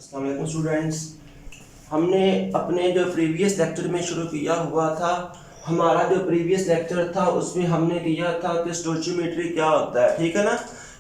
अस्सलाम वालेकुम स्टूडेंट्स। हमने अपने जो प्रीवियस लेक्चर में शुरू किया हुआ था, हमारा जो प्रीवियस लेक्चर था उसमें हमने किया था कि स्टोइचियोमेट्री क्या होता है, ठीक है ना।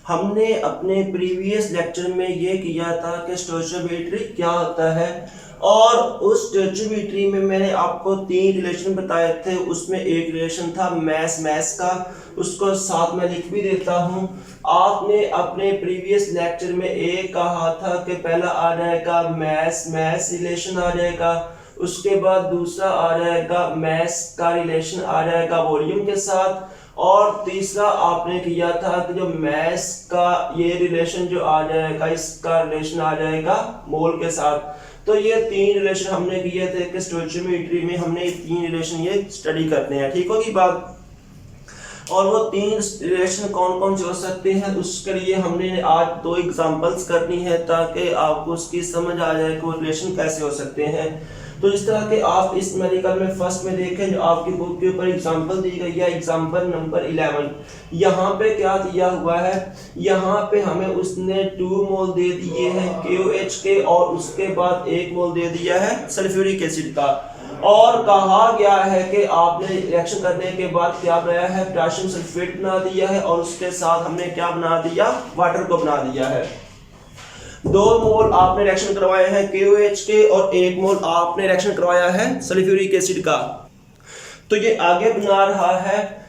हमने अपने प्रीवियस लेक्चर में ये किया था कि स्टोइचियोमेट्री क्या होता है, और उस स्टोइचियोमेट्री में मैंने आपको 3 रिलेशन बताए थे। उसमें एक रिलेशन था मैथ्स का, उसको साथ में लिख भी देता हूँ। आपने अपने प्रीवियस लेक्चर में एक कहा था कि पहला आ जाएगा मैथ्स रिलेशन आ जाएगा, उसके बाद दूसरा आ जाएगा मैथ्स का रिलेशन आ जाएगा वॉल्यूम के साथ, और तीसरा आपने किया था कि जो मैथ्स का ये रिलेशन जो आ जाएगा, इसका रिलेशन आ जाएगा मोल के साथ। तो ये 3 रिलेशन हमने किए थे कि स्टोइचियोमेट्री में हमने 3 रिलेशन ये स्टडी करते हैं, ठीक होगी बात। और वो 3 रिलेशन कौन कौन से हो सकते हैं, उसके लिए हमने आज 2 एग्जांपल्स करनी है ताकि आपको उसकी समझ आ जाए कि वो रिलेशन कैसे हो सकते हैं। तो इस तरह के आप इस मेडिकल में फर्स्ट में देखें, जो आपकी बुक के ऊपर एग्जांपल दी गई है, एग्जांपल नंबर 11। यहाँ पे क्या दिया हुआ है, यहाँ पे हमें उसने 2 मोल दे दिए हैं KOH के, और उसके बाद 1 मोल दे दिया है सल्फ्यूरिक एसिड का, और कहा गया है कि आपने रिएक्शन करने के बाद क्या बनाया है, पोटेशियम सल्फेट बना दिया है, और उसके साथ हमने क्या बना दिया, वाटर को बना दिया है। 2 मोल आपने रिएक्शन करवाए हैं KOH के, और 1 मोल आपने रिएक्शन करवाया है सल्फ्यूरिक एसिड का। तो ये आगे बना रहा है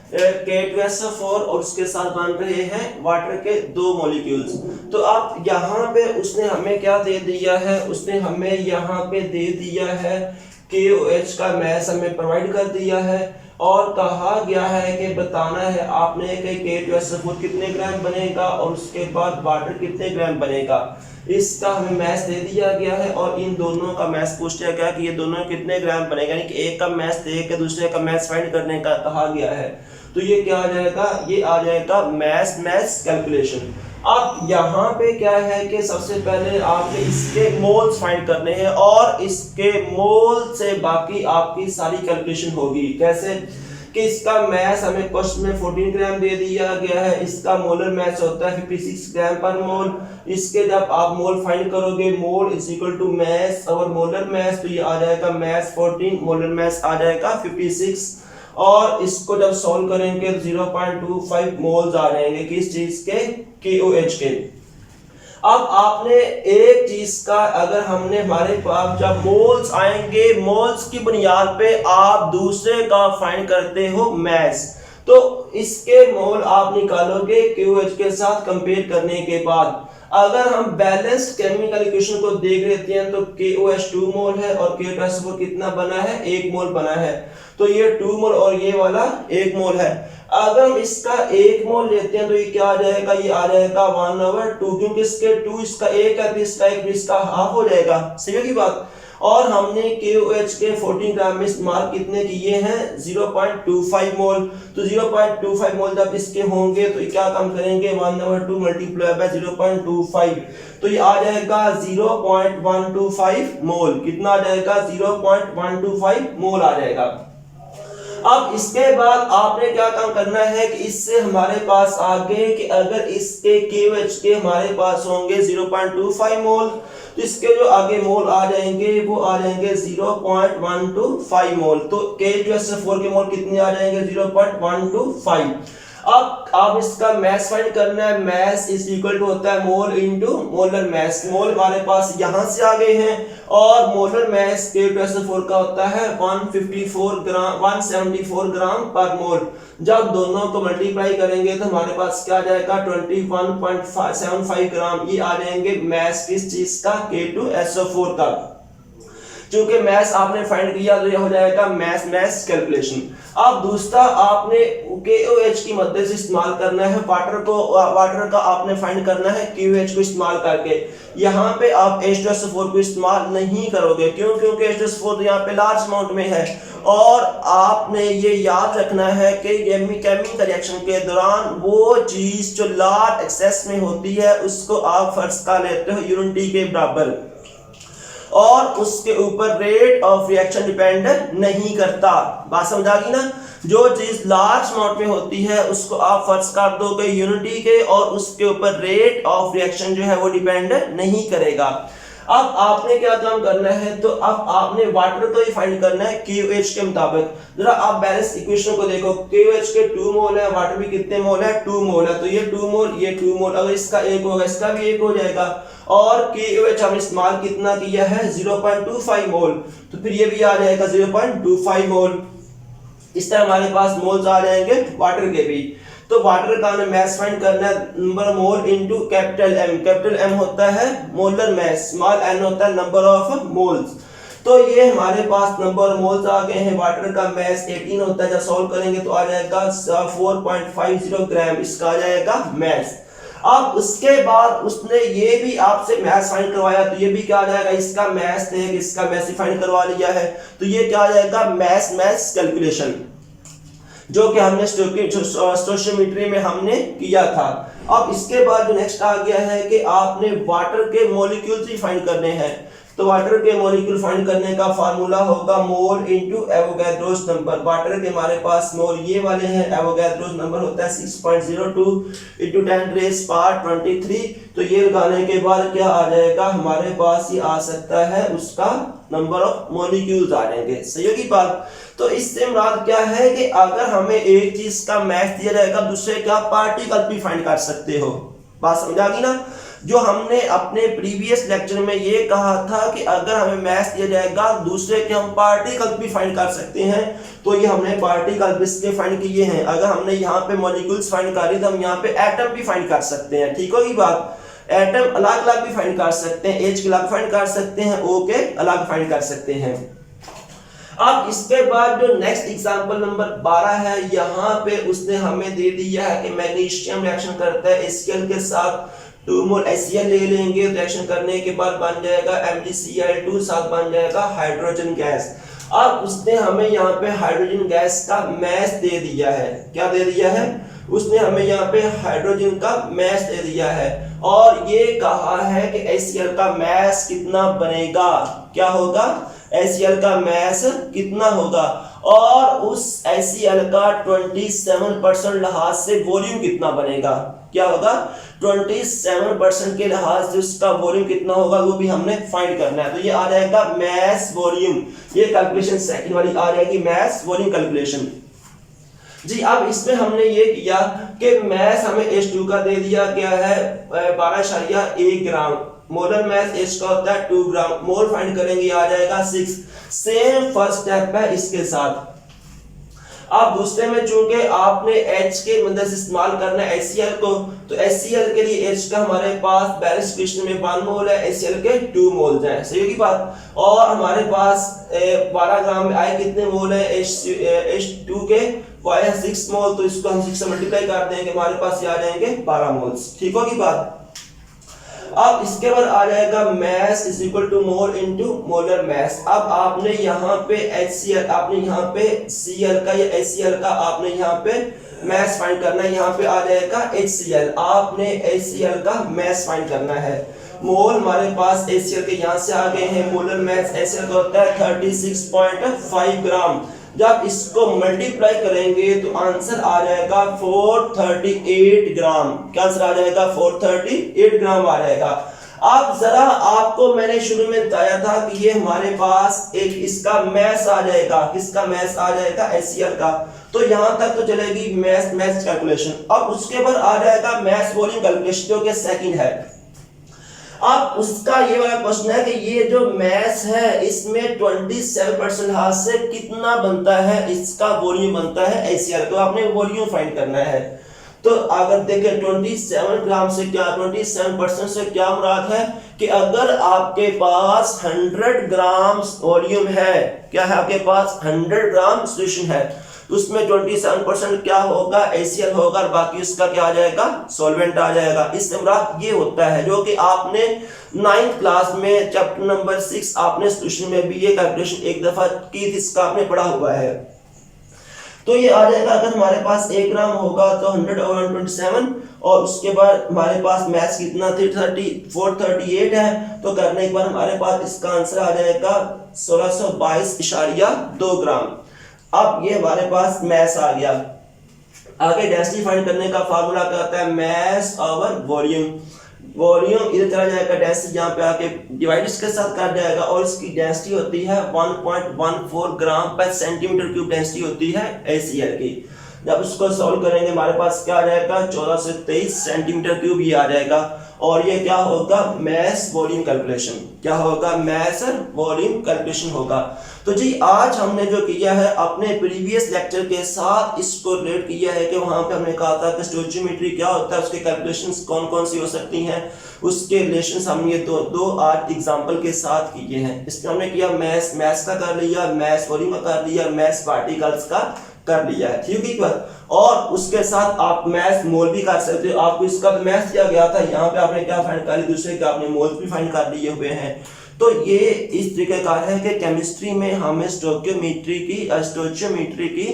K2SO4, और उसके साथ बन रहे हैं वाटर के 2 मॉलिक्यूल्स। तो आप यहाँ पे उसने हमें क्या दे दिया है, उसने हमें यहाँ पे दे दिया है KOH का मैथ हमें प्रोवाइड कर दिया है, और कहा गया है कि बताना है आपने कि K2SO4 कितने ग्राम बनेगा, और उसके बाद वाटर कितने ग्राम बनेगा। इसका हमें मैथ दे दिया गया है, और इन दोनों का मैथ पूछा गया कि ये दोनों कितने ग्राम बनेगा, यानी कि एक का मैथ दे के दूसरे का मैथ फाइंड करने का कहा गया है। तो ये क्या आ जाएगा, ये आ जाएगा मैथ्स कैलकुलेशन। अब यहाँ पे क्या है कि सबसे पहले आपने इसके मोल्स फाइंड करने हैं, और इसके मोल से बाकी आपकी सारी कैलकुलेशन होगी। कैसे कि इसका मैथ हमें क्वेश्चन में 14 ग्राम दे दिया गया है, इसका मोलर मैथ होता है 56 ग्राम पर मोल। इसके जब आप मोल फाइंड करोगे, mole is equal to mass और मोलर मैथ, तो ये आ जाएगा मैथ 14, मोलर मैथ आ जाएगा 56, और इसको जब सॉल्व करेंगे तो 0.25 मोल्स आ जाएंगे किस चीज के, KOH के। अब आपने एक चीज का, अगर हमने हमारे पास जब मोल्स आएंगे, मोल्स की बुनियाद पे आप दूसरे का फाइंड करते हो मैथ्स, तो इसके मोल आप निकालोगे KOH के साथ कंपेयर करने के बाद। अगर हम बैलेंस्ड केमिकल इक्वेशन को देख लेते हैं तो KOH 2 मोल है, और K2SO4 कितना बना है, 1 मोल बना है। तो ये 2 मोल और ये वाला 1 मोल है। अगर हम इसका 1 मोल लेते हैं तो ये क्या आ जाएगा, ये आ जाएगा 1/2, क्योंकि इसके 2 इसका 1 है, इसका 1 इसका हाफ हो जाएगा, सही होगी बात। और हमने KOH के 14 ग्राम में इस्तेमाल कितने किए हैं, 0.25 मोल। तो 0.25 मोल जब इसके होंगे तो क्या काम करेंगे, 1/2 मल्टीप्लाई बाय 0.25, तो ये आ जाएगा 0.125 मोल। कितना आ जाएगा, 0.125 मोल आ जाएगा। अब इसके बाद आपने क्या काम करना है कि इससे हमारे पास आगे कि अगर इसके KOH के हमारे पास होंगे 0.25 मोल, तो इसके जो आगे मोल आ जाएंगे वो आ जाएंगे 0.125 मोल। तो K2SO4 के मोल कितने आ जाएंगे, 0.125। अब आप इसका मैथ फाइंड करना है। मैथ इज इक्वल टू होता है मोल इनटू मोलर मैथ। मोल हमारे पास यहां से आ गए हैं, और मोलर मैथ K2SO4 का होता है 174 ग्राम पर मोल। जब दोनों को मल्टीप्लाई करेंगे तो हमारे पास क्या आ जाएगा, 21.75 ग्राम। ये आ जाएंगे मैथ किस चीज का, K2SO4 का। क्योंकि मैथ्स आपने फाइंड किया तो ये हो जाएगा मैथ्स कैलकुलेशन। अब दूसरा आपने KOH की मदद से इस्तेमाल करना है वाटर को, वाटर का आपने फाइंड करना है KOH को इस्तेमाल करके। यहाँ पे आप H2SO4 को इस्तेमाल नहीं करोगे, क्यों, क्योंकि H2SO4 यहाँ पे लार्ज अमाउंट में है, और आपने ये याद रखना है कि केमिकल रिएक्शन के दौरान वो चीज जो लार्ज एक्सेस में होती है उसको आप फर्ज कर लेते हो यूनिटी के बराबर, और उसके ऊपर रेट ऑफ रिएक्शन डिपेंड नहीं करता। बात समझ आ गई ना। जो चीज लार्ज अमाउंट में होती है उसको आप फर्ज कर दो यूनिटी के, और उसके ऊपर रेट ऑफ रिएक्शन जो है वो डिपेंड नहीं करेगा। अब आपने क्या काम करना है, तो अब आपने वाटर को ही फाइंड करना है KOH के मुताबिक। जरा आप बैलेंस इक्वेशन को देखो, KOH के 2 मोल है, वाटर में कितने मोल है, 2 मोल है, तो ये 2 मोल, ये 2 मोल, अगर इसका 1 होगा इसका भी 1 हो जाएगा। और KOH हमने इस्तेमाल कितना किया है, 0.25 मोल, तो फिर ये भी आ जाएगा 0.25 मोल। इस तरह हमारे पास मोल्स आ जाएंगे वाटर के भी। तो वाटर का हमें मैस फाइंड करना है, number mole into capital M. Capital M होता है मोलर मैस, स्मॉल एन होता है नंबर ऑफ मोल्स। तो ये हमारे पास नंबर मोल्स आ गए हैं। वाटर का मैस 18 होता है, जब सॉल्व करेंगे तो आ जाएगा 4.50 ग्राम, इसका आ जाएगा मैस। अब उसके बाद उसने ये भी आपसे मैस फाइंड करवाया, तो ये भी क्या आ जाएगा, इसका मैस थे, इसका मैस फाइंड करवा लिया है, तो ये क्या आ जाएगा, मैस मैस कैलकुलेशन, जो कि हमने स्टोइचियोमेट्री में हमने किया था। अब इसके बाद जो नेक्स्ट आ गया है कि आपने वाटर के मॉलिक्यूल्स भी फाइंड करने हैं। तो वाटर के मॉलिक्यूल फाइंड करने का फार्मूला होगा मोल इनटू एवोगैड्रोस नंबर। वाटर के हमारे पास मोल ये वाले हैं, एवोगैड्रोस नंबर होता है 6.02 इनटू 10⁻23। तो ये लगाने के बाद क्या आ जाएगा, हमारे पास ये आ सकता है उसका नंबर ऑफ मॉलिक्यूल्स आ जाएंगे। सही होगी बात। तो इससे मुराद क्या है कि अगर हमें एक चीज का मैस दिया जाएगा, दूसरे का पार्टिकल भी फाइंड कर सकते हो। बात समझ आ गई ना। जो हमने अपने प्रीवियस लेक्चर में ये कहा था कि अगर हमें मैस दिया जाएगा, दूसरे के हम पार्टिकल भी फाइंड कर सकते हैं, तो ये हमने पार्टिकल इसके फाइंड किए हैं। अगर हमने यहाँ पे मॉलिक्यूल्स फाइंड करी तो हम यहाँ पे एटम भी फाइंड कर सकते हैं। ठीक होगी बात। एटम अलग अलग भी फाइंड कर सकते हैं, H के अलग फाइंड कर सकते हैं, O के अलग फाइंड कर सकते हैं। अब इसके बाद जो नेक्स्ट एग्जांपल नंबर 12 है, यहाँ पे उसने हमें दे दिया है कि मैग्नीशियम रिएक्शन करता है HCl के साथ, 2 मोल HCl ले लेंगे, रिएक्शन करने के बाद बन जाएगा MgCl2, साथ बन जाएगा हाइड्रोजन गैस। अब उसने हमें यहाँ पे हाइड्रोजन गैस का मैस दे दिया है। क्या दे दिया है, उसने हमें यहाँ पे हाइड्रोजन का मैस दे दिया है, और ये कहा है कि HCl का मैस कितना बनेगा, क्या होगा, HCl का मैस कितना होगा, और उस HCl का 27% लिहाज से वॉल्यूम कितना बनेगा, क्या होगा, 27% के लिहाज से उसका वॉल्यूम कितना होगा, वो भी हमने फाइंड करना है। तो ये आ जाएगा मैस वॉल्यूम, ये कैलकुलेशन सेकंड वाली आ जाएगी, मैस वॉल्यूम कैलकुलेशन जी। अब इसमें हमने ये किया कि मैस हमें H2 का दे दिया गया है 12.1 ग्राम, मोलर मैस H का होता है 2 ग्राम, मोल फाइंड करेंगे आ जाएगा 6। सेम फर्स्ट स्टेप है इसके साथ। अब दूसरे में चूंकि आपने H के मदद से इस्तेमाल करना है HCl को, तो HCl के लिए H का हमारे पास बैलेंस इक्वेशन में 1 मोल है, HCl के 2 मोल हैं। सही होगी बात। और हमारे पास 12 ग्राम में आए कितने मोल है, H2 के वो आया 6 मोल, तो इसको हम 6 से मल्टीप्लाई कर देंगे, हमारे पास ये आ जाएंगे 12 मोल्स। ठीक होगी बात। अब इसके बाद आ जाएगा mass is equal to mole into molar mass. अब आपने यहाँ पे HCl, आपने यहाँ पे Cl का या HCl का आपने यहाँ पे मैस फाइंड करना है, यहाँ पे आ जाएगा HCl, आपने HCl का मैस फाइंड करना है। मोल हमारे पास HCl के यहाँ से आ गए हैं, मोलर मैस HCl का होता है 36.5 ग्राम। जब इसको मल्टीप्लाई करेंगे तो आंसर आ जाएगा 438 ग्राम। क्या आंसर आ जाएगा, 438 ग्राम आ जाएगा। अब जरा आपको मैंने शुरू में बताया था कि ये हमारे पास एक इसका मैस आ जाएगा, किसका मैस आ जाएगा, HCl का। तो यहां तक तो चलेगी मैस मैस कैलकुलेशन। अब उसके बाद आ जाएगा मैस वॉल्यूम कैलकुलेशन, जो कि सेकंड है। अब उसका ये वाला क्वेश्चन है कि ये जो मैस है इसमें 27% हाथ से कितना बनता है, इसका वॉल्यूम बनता है HCl, तो आपने वॉल्यूम फाइंड करना है। तो अगर देखें 27 ग्राम से क्या, 27% से क्या मुराद है कि अगर आपके पास 100 ग्राम वॉल्यूम है, क्या है आपके पास 100 ग्राम सॉल्यूशन है, तो उसमें 27% क्या होगा, HCl होगा, और बाकी उसका क्या आ जाएगा, सॉल्वेंट आ जाएगा। इससे मुराद ये होता है जो कि आपने 9th क्लास में चैप्टर नंबर 6 आपने सॉल्यूशन में भी ये कैलकुलेशन एक दफा की थी, इसका आपने पढ़ा हुआ है। तो ये आ जाएगा, अगर हमारे पास 1 ग्राम होगा तो 100/27, और उसके बाद हमारे पास मैस कितना 438 है, तो करने के बाद हमारे पास इसका आंसर आ जाएगा 1622.2 ग्राम। अब ये हमारे पास मैस आ गया। आगे डेंसिटी फाइंड करने का फार्मूला क्या होता है, मैस ओवर वॉल्यूम। वॉल्यूम इधर चला जाएगा, डेंसिटी यहाँ पे आके डिवाइड इसके साथ कर जाएगा, और इसकी डेंसिटी होती है 1.14 ग्राम पर सेंटीमीटर क्यूब डेंसिटी होती है HCl की। जब इसको सॉल्व करेंगे हमारे पास क्या आ जाएगा, 14 से 23 सेंटीमीटर क्यूब ये आ जाएगा। और ये क्या होगा, मैस वॉल्यूम कैलकुलेशन, क्या होगा, मैस वॉल्यूम कैलकुलेशन होगा। तो जी आज हमने जो किया है अपने प्रीवियस लेक्चर के साथ इसको रिलेट किया है कि वहां पे हमने कहा था कि स्टोइचियोमेट्री क्या होता है, उसके कैलकुलेशंस कौन कौन सी हो सकती हैं, उसके रिलेशंस हम ये दो आज एग्जांपल के साथ किए हैं। इसमें हमने किया मैस का कर लिया, मैस वॉल्यूम का कर लिया, मैस पार्टिकल्स का कर लिया है, ठीक है बात। और उसके साथ आप मैस मोल भी कर सकते हो, आपको इसका मैस दिया गया था, यहाँ पे आपने क्या फाइंड कर लिया, दूसरे के आपने मोल्स भी फाइंड कर लिए हुए हैं। तो ये इस तरीके का है कि केमिस्ट्री में हमें स्टोइचियोमेट्री की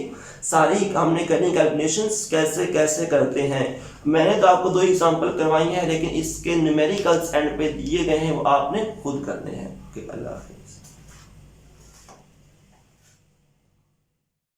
सारी हमने करनी कैलकुलेशंस कैसे कैसे करते हैं। मैंने तो आपको 2 एग्जांपल करवाई हैं, लेकिन इसके न्यूमेरिकल्स एंड पे दिए गए हैं, वो आपने खुद करने हैं। ओके, अल्लाह हाफिज़।